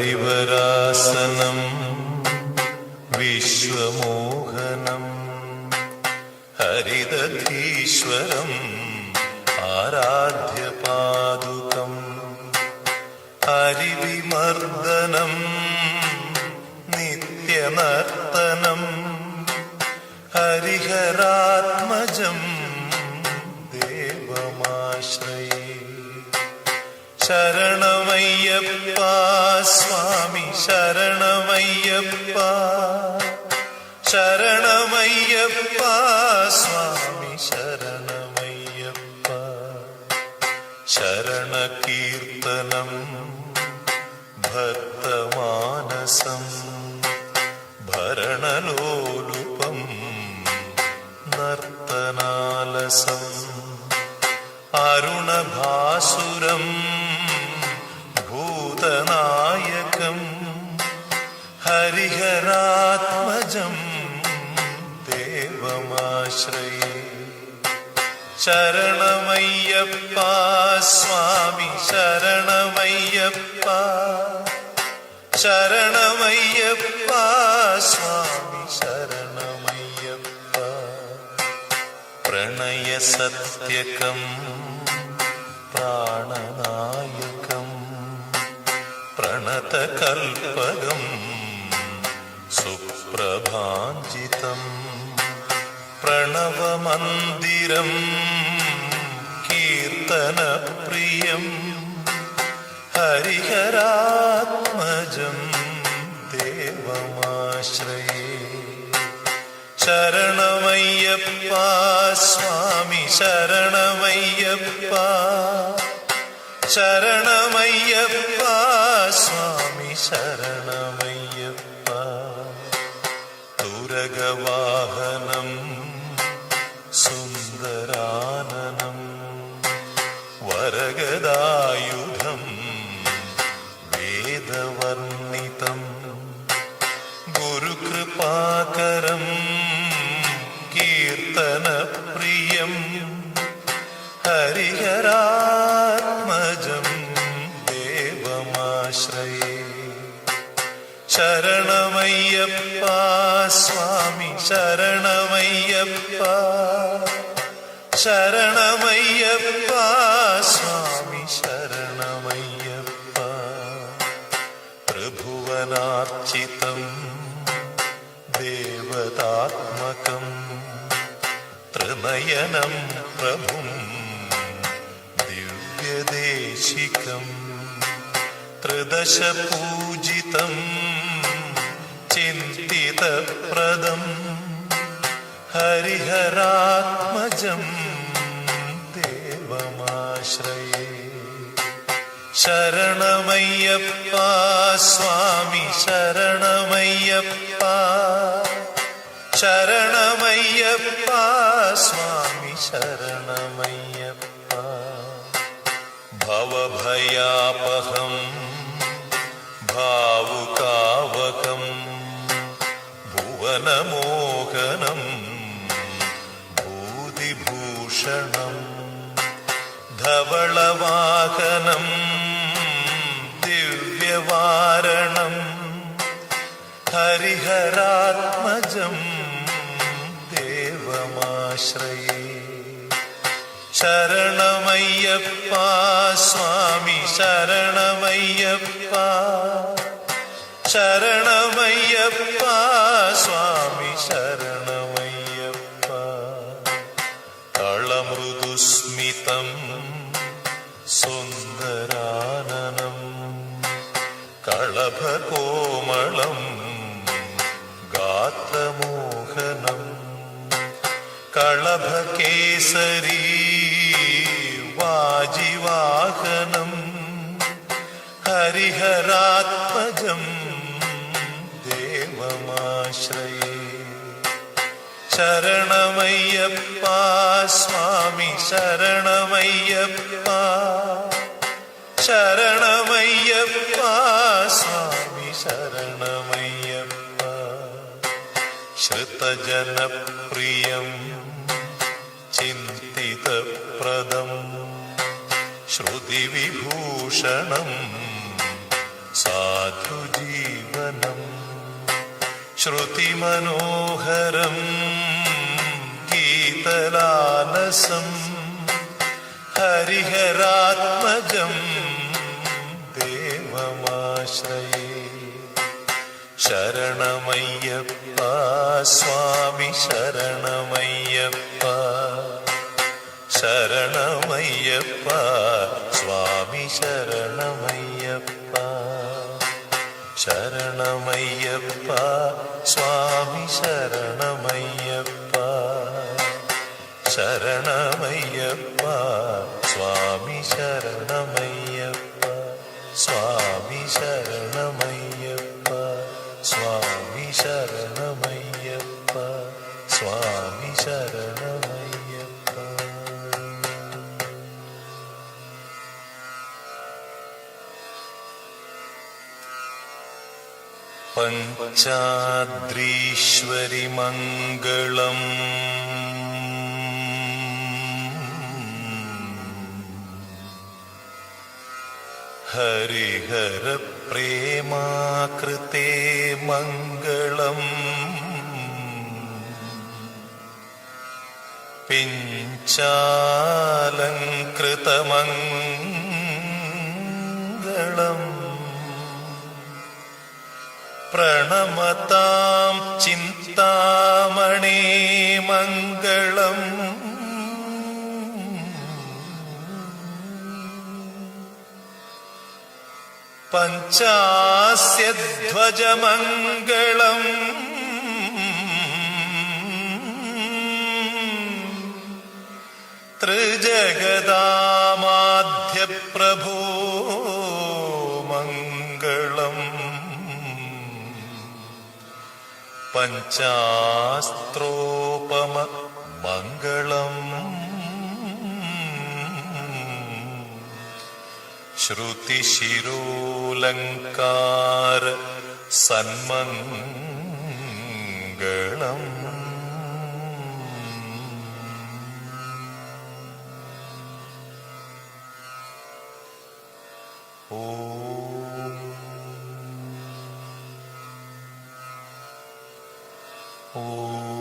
ഹരിവരാസനം വിശ്വമോഹനം ഹരിദധീശ്വരം ആരാധ്യപാദുകം ഹരിവിമർദ്ദനം നിത്യനർത്തനം ഹരിഹരാത്മജം ദേവമാശ്രയേ. ശരണമയ്യപ്പ സ്വാമി ശരണമയ്യപ്പ ശരണമയ്യപ്പ സ്വാമി ശരണമയ്യപ്പ. ശരണകീർത്തനം ഭക്തമാനസം ഭരണലോലുപം നർത്തനാലസം അരുണഭാസുരം ഭൂതനായകം ഹരിഹരാത്മജം ദേവമാശ്രയേ. ശരണമയ്യപ്പ സ്വാമി ശരണമയ്യപ്പ ശരണമയ്യപ്പ സ്വാമി ശരണമയ്യപ്പ. പ്രണയസത്യകം പ്രാണനായകം പ്രണതകൽപകം സുപ്രഭാഞ്ജിതം പ്രണവമന്ദിരം കീർത്തനപ്രിയം ഹരിഹരാത്മജം ദേവമാശ്രയേ. ശരണമയ്യപ്പ സ്വാമി ശരണമയ്യപ്പ ശരണമയ്യപ്പ സ്വാമി ശരണമയ്യപ്പ. തുരഗവാഹനം സുന്ദരാനനം വരഗദായുധം വേദവർണിതം ഗുരുകൃപാകരം കീർത്തനപ്രിയം ഹരിഹരാത്മജം ദേവമാശ്രയേ. ശരണമയ്യപ്പ സ്വാമി ശരണമയ്യപ്പ ശരണമയ്യപ്പ സ്വാമി ശരണമയ്യപ്പ. ത്രിഭുവനാർച്ചിതം ദേവതാത്മകം ത്രിനയനം പ്രഭും ദിവ്യദേശികം ത്രിദശപൂജിതം ചിന്തിതപ്രദം ഹരിഹരാത്മജം ദേവമാശ്രയേ. ശരണമയ്യപ്പ സ്വാമി ശരണമയ്യപ്പ ശരണമയ്യപ്പ സ്വാമി ശരണമയ്യപ്പ. ഭവഭയാപഹം ഭാവുകാവകം ഭുവനമോഹനം ഭൂതിഭൂഷണം ധവളവാഹനം ദിവ്യവാരണം ഹരിഹരാത്മജം ദേവമാശ്രയേ. ശരണമയ്യപ്പ സ്വാമി ശരണമയ്യപ്പ ശരണമയ്യപ്പ സ്വാമി ശരണമയ്യപ്പ. കളമൃദുസ്മിതം സുന്ദരാനനം കളഭകോമളം ഗാത്രമോഹനം കളഭകേസരീ വാജിവാഹനം ഹരിഹരാത്മജം ദേവമാശ്രയേ. ശരണമയ്യപ്പ സ്വാമി ശരണമയ്യപ്പ ശരണമയ്യപ്പ സ്വാമി ശരണമയ്യപ്പ. ശ്രുതജനപ്രിയം ചിന്തിതപ്രദം ശ്രുതിവിഭൂഷണം സാധുജീവനം ശ്രുതിമനോഹരം ഗീതലാലസം ഹരിഹരാത്മജം ദേവമാശ്രയേ. ശരണമയ്യപ്പ സ്വാമി ശരണമയ്യപ്പ ശരണമയ്യപ്പ സ്വാമി ശരണമയ്യപ്പ ശരണമയ്യപ്പ സ്വാമി ശരണമയ്യപ്പ ശരണമയ്യപ്പ സ്വാമി ശരണമയ്യപ്പ സ്വാമി ശരണമയ്യപ്പ സ്വാമി ശരണമയ്യപ്പ സ്വാമി ശരണമയ്യപ്പ. പഞ്ചാദ്രീശ്വരി മംഗളം ഹരിഹര പ്രേമാകൃതേ മംഗളം പിഞ്ചാലങ്കൃതമംഗളം പ്രണമതാം ചിന്താമണേ മംഗളം പഞ്ചാസ്യധ്വജമംഗളം ത്രിജഗദാമാധ്യപ്രഭോ മംഗളം പഞ്ചാസ്ത്രോപമ മംഗളം ശ്രുതിശിരോലങ്കാര സന്മംഗളം ഓം